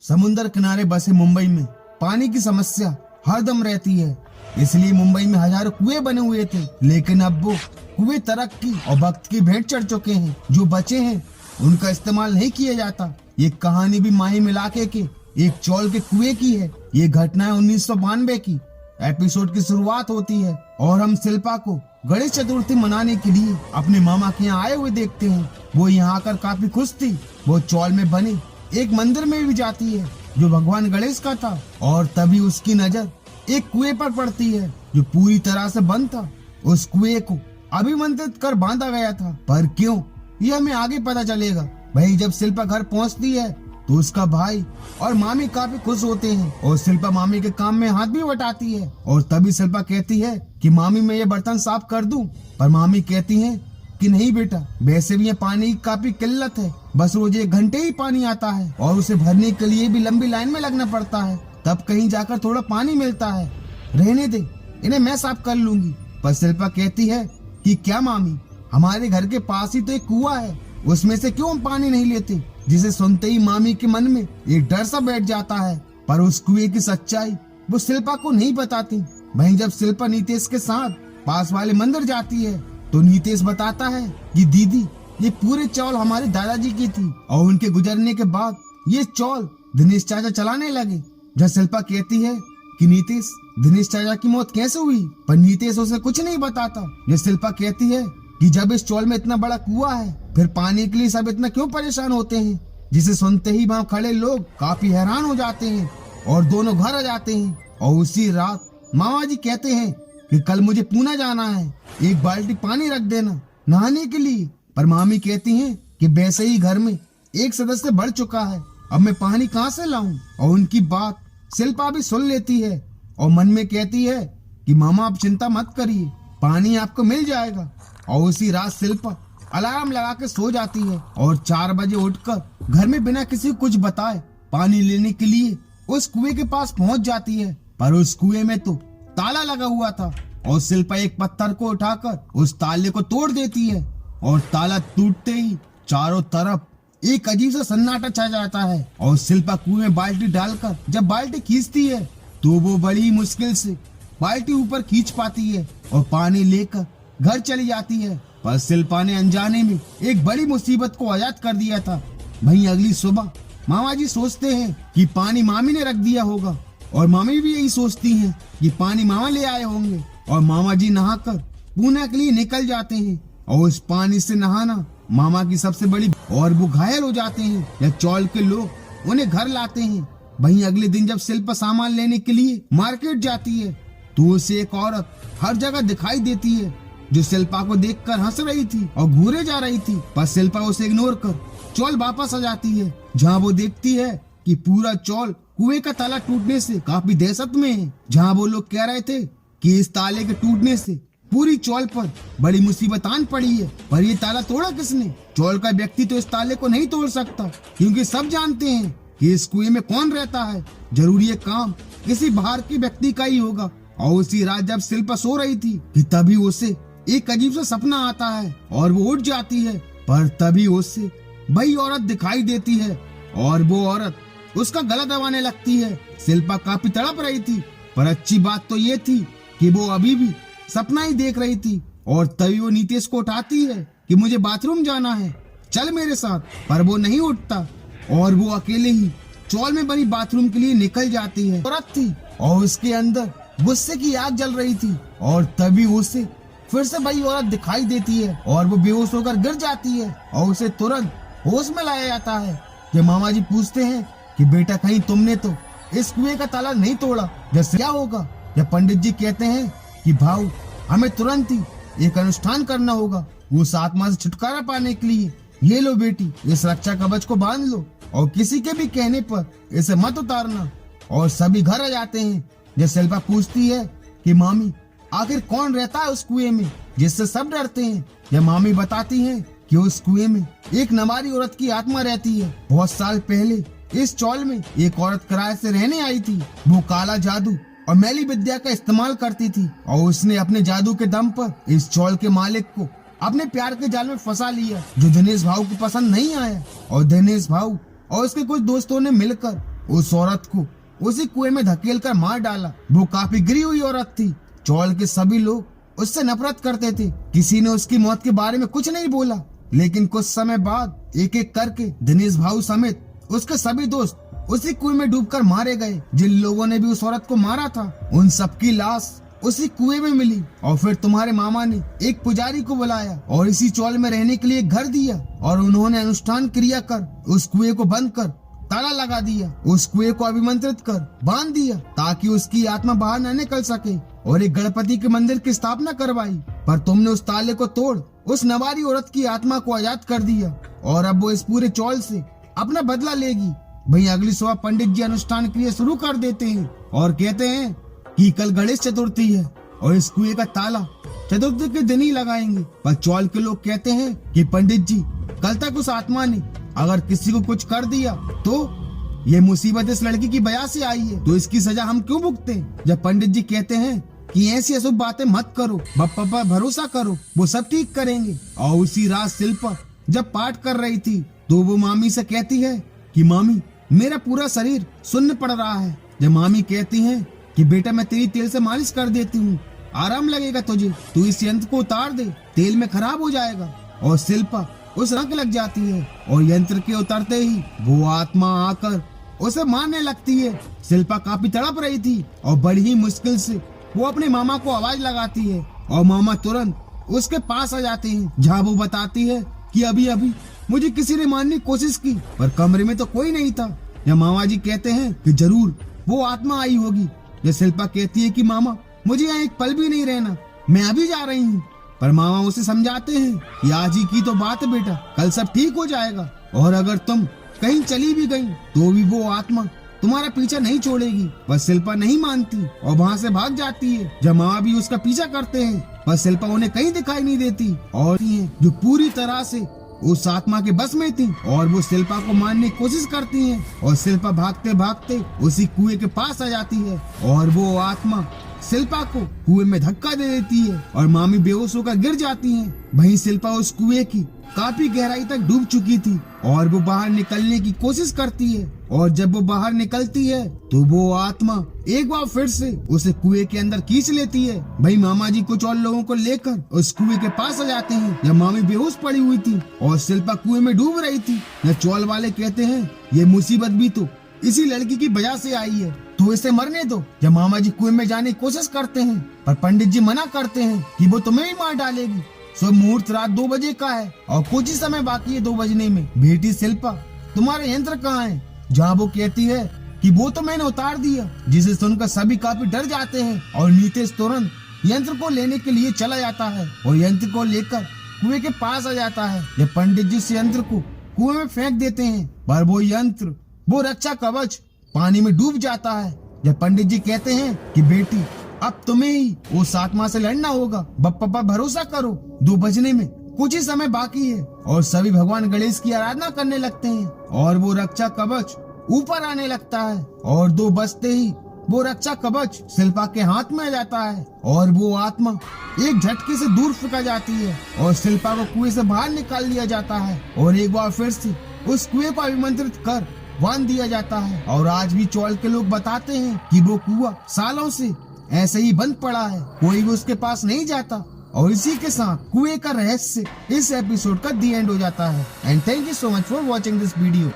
समुद्र किनारे बसे मुंबई में पानी की समस्या हरदम रहती है। इसलिए मुंबई में हजारों कुएं बने हुए थे, लेकिन अब वो कुएं तरक्की और वक्त की भेंट चढ़ चुके हैं। जो बचे हैं उनका इस्तेमाल नहीं किया जाता। ये कहानी भी माहिम इलाके के एक चौल के कुएं की है। ये घटना है 1992 की। एपिसोड की शुरुआत होती है और हम शिल्पा को गणेश चतुर्थी मनाने के लिए अपने मामा के यहाँ आए हुए देखते हैं। वो यहाँ आकर काफी खुश थी। वो चौल में बने एक मंदिर में भी जाती है जो भगवान गणेश का था, और तभी उसकी नजर एक कुएं पर पड़ती है जो पूरी तरह से बंद था। उस कुएं को अभिमंत्रित कर बांधा गया था, पर क्यों ये हमें आगे पता चलेगा। भाई जब शिल्पा घर पहुंचती है तो उसका भाई और मामी काफी खुश होते हैं और शिल्पा मामी के काम में हाथ भी बटाती है। और तभी शिल्पा कहती है कि मामी मैं ये बर्तन साफ कर दूं, पर मामी कहती है कि नहीं बेटा, वैसे भी ये पानी की काफी किल्लत है, बस रोज 1 घंटे ही पानी आता है और उसे भरने के लिए भी लंबी लाइन में लगना पड़ता है, तब कहीं जाकर थोड़ा पानी मिलता है। रहने दे, इन्हें मैं साफ कर लूंगी। पर शिल्पा कहती है कि क्या मामी, हमारे घर के पास ही तो एक कुआं है, उसमें से क्यों हम पानी नहीं लेते। जिसे सुनते ही मामी के मन में एक डर सा बैठ जाता है, पर उस कुएं की सच्चाई वो शिल्पा को नहीं बताती। वहीं जब शिल्पा नीतेश के साथ पास वाले मंदिर जाती है तो नीतेश बताता है कि दीदी ये पूरे चौल हमारे दादाजी की थी और उनके गुजरने के बाद ये चौल दिनेश चाचा चलाने लगे। जब शिल्पा कहती है कि नीतेश दिनेश चाचा की मौत कैसे हुई, पर नीतेश उसे कुछ नहीं बताता। जब शिल्पा कहती है कि जब इस चौल में इतना बड़ा कुआं है फिर पानी के लिए सब इतना क्यों परेशान होते हैं, जिसे सुनते ही वहाँ खड़े लोग काफी हैरान हो जाते हैं और दोनों घर आ जाते हैं। और उसी रात मामा जी कहते हैं कि कल मुझे पूना जाना है, 1 बाल्टी पानी रख देना नहाने के लिए। पर मामी कहती हैं कि वैसे ही घर में एक सदस्य बढ़ चुका है, अब मैं पानी कहाँ से लाऊं। और उनकी बात शिल्पा भी सुन लेती है और मन में कहती है कि मामा आप चिंता मत करिए, पानी आपको मिल जाएगा। और उसी रात शिल्पा अलार्म लगा के सो जाती है और 4 बजे उठकर घर में बिना किसी को कुछ बताए पानी लेने के लिए उस कुएं के पास पहुंच जाती है। पर उस कुएं में तो ताला लगा हुआ था और शिल्पा एक पत्थर को उठाकर उस ताले को तोड़ देती है और ताला टूटते ही चारों तरफ एक अजीब सा सन्नाटा छा जाता है। और शिल्पा कुएं में बाल्टी डालकर जब बाल्टी खींचती है तो वो बड़ी मुश्किल से बाल्टी ऊपर खींच पाती है और पानी लेकर घर चली जाती है। पर शिल्पा ने अनजाने में एक बड़ी मुसीबत को आजाद कर दिया था। वहीं अगली सुबह मामा जी सोचते हैं कि पानी मामी ने रख दिया होगा और मामी भी यही सोचती हैं कि पानी मामा ले आए होंगे। और मामा जी नहाकर पूना के लिए निकल जाते हैं और उस पानी से नहाना मामा की सबसे बड़ी, और वो घायल हो जाते हैं। या चौल के लोग उन्हें घर लाते हैं। वहीं अगले दिन जब शिल्पा सामान लेने के लिए मार्केट जाती है तो उसे एक औरत हर जगह दिखाई देती है जो शिल्पा को देखकर हंस रही थी और घूरे जा रही थी। पर शिल्पा उसे इग्नोर कर चौल वापस आ जाती है, जहाँ वो देखती है कि पूरा चौल कुएं का ताला टूटने से काफी दहशत में है। जहाँ वो लोग कह रहे थे कि इस ताले के टूटने से पूरी चौल पर बड़ी मुसीबत आन पड़ी है, पर ये ताला तोड़ा किसने। चौल का व्यक्ति तो इस ताले को नहीं तोड़ सकता, क्योंकि सब जानते हैं कि इस कुएं में कौन रहता है। जरूरी ये काम किसी बाहर के व्यक्ति का ही होगा। और उसी रात जब शिल्पा सो रही थी कि तभी उसे एक अजीब सा सपना आता है और वो उठ जाती है। पर तभी उससे वही औरत दिखाई देती है और वो औरत उसका गला दबाने लगती है। शिल्पा काफी तड़प रही थी, पर अच्छी बात तो ये थी कि वो अभी भी सपना ही देख रही थी। और तभी वो नीतेश को उठाती है कि मुझे बाथरूम जाना है, चल मेरे साथ। पर वो नहीं उठता और वो अकेले ही चौल में बनी बाथरूम के लिए निकल जाती है। औरत थी और उसके अंदर गुस्से की आग जल रही थी। और तभी उसे फिर से वही औरत दिखाई देती है और वो बेहोश होकर गिर जाती है और उसे तुरंत होश में लाया जाता है। जब मामा जी पूछते हैं कि बेटा कहीं तुमने तो इस कुएं का ताला नहीं तोड़ा, जैसे क्या होगा। जब पंडित जी कहते हैं कि भाऊ हमें तुरंत ही एक अनुष्ठान करना होगा उस आत्मा से छुटकारा पाने के लिए, ये लो बेटी इस रक्षा कवच को बांध लो और किसी के भी कहने पर इसे मत उतारना। और सभी घर आ जाते हैं। जब शिल्पा पूछती है कि मामी आखिर कौन रहता है उस कुएं में जिससे सब डरते हैं, यह मामी बताती हैं कि उस कुएं में एक नवारी औरत की आत्मा रहती है। बहुत साल पहले इस चौल में एक औरत किराए से रहने आई थी। वो काला जादू और मैली विद्या का इस्तेमाल करती थी और उसने अपने जादू के दम पर इस चौल के मालिक को अपने प्यार के जाल में फंसा लिया, जो दिनेश भाऊ को पसंद नहीं आया। और दिनेश भाऊ और उसके कुछ दोस्तों ने मिलकर उस औरत को उसी कुएं में धकेल कर मार डाला। वो काफी गिरी हुई औरत थी। चौल के सभी लोग उससे नफरत करते थे। किसी ने उसकी मौत के बारे में कुछ नहीं बोला, लेकिन कुछ समय बाद एक एक करके दिनेश भाऊ समेत उसके सभी दोस्त उसी कुएं में डूबकर मारे गए। जिन लोगों ने भी उस औरत को मारा था, उन सबकी लाश उसी कुएं में मिली। और फिर तुम्हारे मामा ने एक पुजारी को बुलाया और इसी चौल में रहने के लिए एक घर दिया, और उन्होंने अनुष्ठान क्रिया कर उस कुएं को बंद कर ताला लगा दिया। उस कुएं को अभिमंत्रित कर बांध दिया ताकि उसकी आत्मा बाहर न निकल सके, और एक गणपति के मंदिर की स्थापना करवाई। पर तुमने उस ताले को तोड़ उस नवारी औरत की आत्मा को आजाद कर दिया, और अब वो इस पूरे चौल से अपना बदला लेगी। भाई अगली सुबह पंडित जी अनुष्ठान क्रिया शुरू कर देते हैं और कहते हैं कि कल गणेश चतुर्थी है और इस कुएं का ताला चतुर्थी के दिन ही लगाएंगे। पर चौल के लोग कहते हैं कि पंडित जी, कल तक उस आत्मा ने अगर किसी को कुछ कर दिया तो ये मुसीबत इस लड़की की वजह से आई है, तो इसकी सजा हम क्यों भुगते। जब पंडित जी कहते हैं कि ऐसी अशुभ बातें मत करो, बप्पा पर भरोसा करो, वो सब ठीक करेंगे। और उसी रात शिल्पा जब पाठ कर रही थी तो वो मामी से कहती है कि मामी, मेरा पूरा शरीर सुन्न पड़ रहा है। जब मामी कहती है कि बेटा मैं तेरी तेल से मालिश कर देती हूँ, आराम लगेगा तुझे, तू इस यंत्र को उतार दे, तेल में खराब हो जाएगा। और शिल्पा उस रंग लग जाती है और यंत्र के उतरते ही वो आत्मा आकर उसे मारने लगती है। शिल्पा काफी तड़प रही थी और बड़ी ही मुश्किल से वो अपने मामा को आवाज लगाती है और मामा तुरंत उसके पास आ जाते हैं, जहाँ वो बताती है कि अभी अभी मुझे किसी ने मारने की कोशिश की, पर कमरे में तो कोई नहीं था। या मामा जी कहते हैं कि जरूर वो आत्मा आई होगी। या शिल्पा कहती है कि मामा, मुझे यहाँ एक पल भी नहीं रहना, मैं अभी जा रही हूँ। पर मामा उसे समझाते हैं कि आज ही की तो बात है बेटा, कल सब ठीक हो जाएगा, और अगर तुम कहीं चली भी गई तो भी वो आत्मा तुम्हारा पीछा नहीं छोड़ेगी। पर शिल्पा नहीं मानती और वहाँ से भाग जाती है। जब मामा भी उसका पीछा करते हैं, पर शिल्पा उन्हें कहीं दिखाई नहीं देती, और जो पूरी तरह से उस आत्मा के बस में थी, और वो शिल्पा को मारने की कोशिश करती हैं। और शिल्पा भागते भागते उसी कुएं के पास आ जाती है और वो आत्मा शिल्पा को कुएं में धक्का दे देती है और मामी बेहोश होकर गिर जाती हैं। वहीं शिल्पा उस कुएं की काफी गहराई तक डूब चुकी थी और वो बाहर निकलने की कोशिश करती है, और जब वो बाहर निकलती है तो वो आत्मा एक बार फिर से उसे कुएं के अंदर खींच लेती है। भाई मामा जी कुछ और लोगों को लेकर उस कुएं के पास आ जाते हैं। जब मामी बेहोश पड़ी हुई थी और शिल्पा कुएं में डूब रही थी, चौल वाले कहते हैं ये मुसीबत भी तो इसी लड़की की वजह से आई है, तो इसे मरने दो। जब मामा जी कुएं में जाने की कोशिश करते हैं, पर पंडित जी मना करते हैं कि वो तुम्हें ही मार डालेगी। शुभ मुहूर्त रात 2 बजे का है और कुछ ही समय बाकी है 2 बजने में। बेटी शिल्पा, तुम्हारे यंत्र कहाँ है? जहाँ वो कहती है कि वो तो मैंने उतार दिया, जिसे सुनकर सभी काफी डर जाते हैं और नीतेश तुरंत यंत्र को लेने के लिए चला जाता है और यंत्र को लेकर कुएं के पास आ जाता है। जब पंडित जी इस यंत्र को कुएं में फेंक देते हैं, पर वो यंत्र, वो रक्षा कवच पानी में डूब जाता है। जब पंडित जी कहते हैं कि बेटी, अब तुम्हें ही उस आत्मा से लड़ना होगा, बप्पा पर भरोसा करो, 2 बजने में कुछ ही समय बाकी है। और सभी भगवान गणेश की आराधना करने लगते हैं और वो रक्षा कवच ऊपर आने लगता है और 2 बजते ही वो रक्षा कवच शिल्पा के हाथ में आ जाता है और वो आत्मा एक झटके से दूर फेंका जाती है और शिल्पा को कुएं से बाहर निकाल लिया जाता है और एक बार फिर से उस कुएं को अभिमंत्रित कर बांध दिया जाता है। और आज भी चौल के लोग बताते हैं कि वो कुआं सालों से ऐसे ही बंद पड़ा है, कोई भी उसके पास नहीं जाता। और इसी के साथ कुएं का रहस्य इस एपिसोड का दी एंड हो जाता है। And thank you so much for watching this video.